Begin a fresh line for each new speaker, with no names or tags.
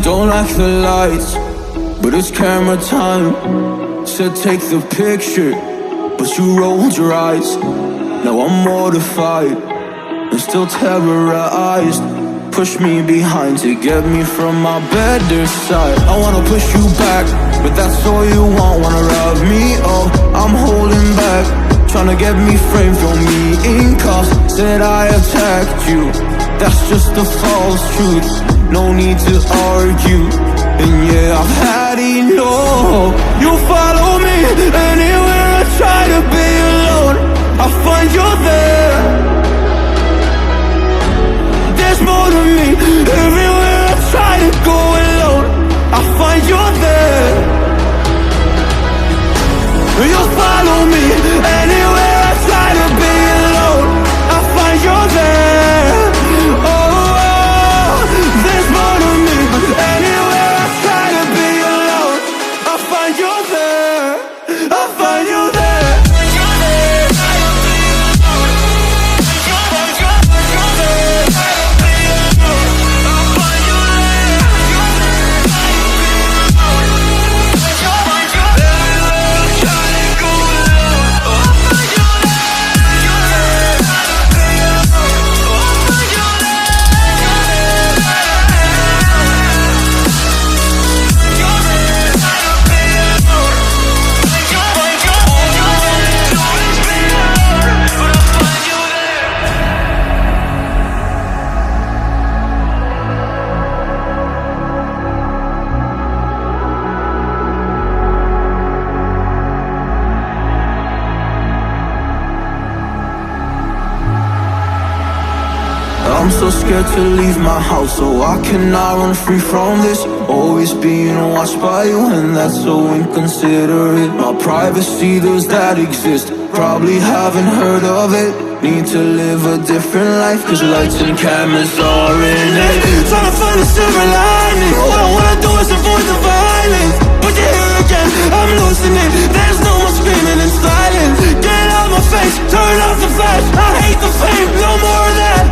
Don't like the lights, but it's camera time. Said take the picture, but you rolled your eyes. Now I'm mortified and still terrorized. Push me behind to get me from my better side. I wanna push you back, but that's all you want. Wanna rub me up, I'm holding back. Tryna get me framed, throw me in cuffs. Said I attacked you, that's just a false truth. No need to argue, and yeah, I've had enough. You follow me anywhere I try to be alone. I find you there. There's more to me. Everywhere I try to go alone, I find you there. You follow me anywhere I try to be alone, I find you there. Oh, there's more to me. Anywhere I try to be alone, I find you there. I find you there. I'm so scared to leave my house, so I cannot run free from this. Always being watched by you, and that's so inconsiderate. My privacy, does that exist? Probably haven't heard of it. Need to live a different life, cause lights and cameras are in it. Trying to find a silver lining. All I wanna do is avoid the violence, but you're here again, I'm losing it. There's no more screaming in silence. Get out my face, turn off the flash. I hate the fame, no more of that.